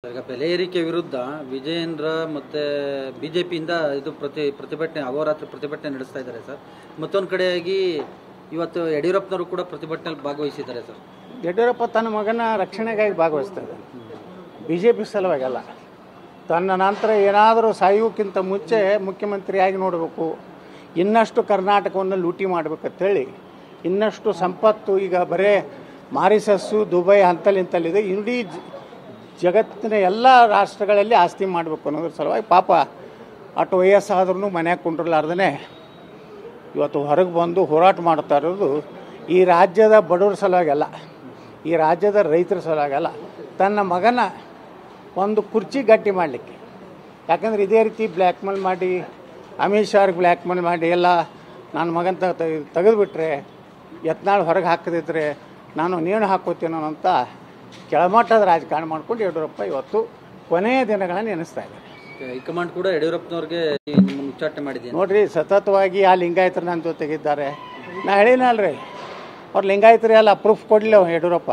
ಈಗ ಬೆಲೆ ಏರಿಕೆ ವಿರುದ್ಧ ವಿಜಯೇಂದ್ರ ಮತ್ತೆ ಬಿಜೆಪಿಯಿಂದ ಇದು ಪ್ರತಿಭಟನೆ ಅಹೋರಾತ್ರಿ ಪ್ರತಿಭಟನೆ ನಡೆಸ್ತಾ ಇದ್ದಾರೆ ಸರ್. ಮತ್ತೊಂದು ಕಡೆಯಾಗಿ ಇವತ್ತು ಯಡಿಯೂರಪ್ಪನವರು ಕೂಡ ಪ್ರತಿಭಟನೆಯಲ್ಲಿ ಭಾಗವಹಿಸಿದ್ದಾರೆ ಸರ್. ಯಡಿಯೂರಪ್ಪ ತನ್ನ ಮಗನ ರಕ್ಷಣೆಗಾಗಿ ಭಾಗವಹಿಸ್ತಾ ಇದ್ದಾರೆ, BJP ಸಲುವಾಗಲ್ಲ. ತನ್ನ ನಂತರ ಏನಾದರೂ ಸಾಯುವುಕ್ಕಿಂತ ಮುಂಚೆ ಮುಖ್ಯಮಂತ್ರಿಯಾಗಿ ನೋಡಬೇಕು, ಇನ್ನಷ್ಟು ಕರ್ನಾಟಕವನ್ನು ಲೂಟಿ ಮಾಡಬೇಕಂತೇಳಿ, ಇನ್ನಷ್ಟು ಸಂಪತ್ತು ಈಗ ಬರೇ ಮಾರಿಸಸ್ಸು ದುಬೈ ಅಂತಲ್ಲಿಂತಲ್ಲಿದೆ, ಇಡೀ ಜಗತ್ತಿನ ಎಲ್ಲ ರಾಷ್ಟ್ರಗಳಲ್ಲಿ ಆಸ್ತಿ ಮಾಡಬೇಕು ಅನ್ನೋದ್ರ ಸಲುವಾಗಿ ಪಾಪ ಅಷ್ಟು ವಯಸ್ಸಾದ್ರೂ ಮನ್ಯಾಗ ಕುಂಡ್ರಲಾರ್ದೇ ಇವತ್ತು ಹೊರಗೆ ಬಂದು ಹೋರಾಟ ಮಾಡ್ತಾ ಇರೋದು ಈ ರಾಜ್ಯದ ಬಡವರ ಸಲುವಾಗಲ್ಲ, ಈ ರಾಜ್ಯದ ರೈತರ ಸಲುವಾಗಲ್ಲ, ತನ್ನ ಮಗನ ಒಂದು ಕುರ್ಚಿ ಗಟ್ಟಿ ಮಾಡಲಿಕ್ಕೆ. ಯಾಕಂದರೆ ಇದೇ ರೀತಿ ಬ್ಲ್ಯಾಕ್ ಮೇಲ್ ಮಾಡಿ, ಅಮಿತ್ ಶಾರ್ಗೆ ಬ್ಲ್ಯಾಕ್ ಮೇಲ್ ಮಾಡಿ ಎಲ್ಲ ನನ್ನ ಮಗನ ತೆಗೆದುಬಿಟ್ರೆ, ಯತ್ನಾಳ್ ಹೊರಗೆ ಹಾಕದಿದ್ರೆ ನಾನು ನೇಣು ಹಾಕೋತೀನೋ ಅಂತ ಕೆಳಮಟ್ಟದ ರಾಜಕಾರಣ ಮಾಡ್ಕೊಂಡು ಯಡಿಯೂರಪ್ಪ ಇವತ್ತು ಕೊನೆಯ ದಿನಗಳನ್ನು ನೆನೆಸ್ತಾ ಇದ್ದಾರೆ. ಹೈಕಮಾಂಡ್ ಕೂಡ ಯಡಿಯೂರಪ್ಪನವ್ರಿಗೆ ಉಚ್ಚಾಟನೆ ಮಾಡಿದ್ದೀನಿ ನೋಡ್ರಿ, ಸತತವಾಗಿ ಆ ಲಿಂಗಾಯತರು ನನ್ನ ಜೊತೆಗಿದ್ದಾರೆ. ನಾ ಹೇಳಿನಲ್ರಿ, ಅವ್ರು ಲಿಂಗಾಯತರು ಎಲ್ಲ ಪ್ರೂಫ್ ಕೊಡಲಿ ಯಡಿಯೂರಪ್ಪ.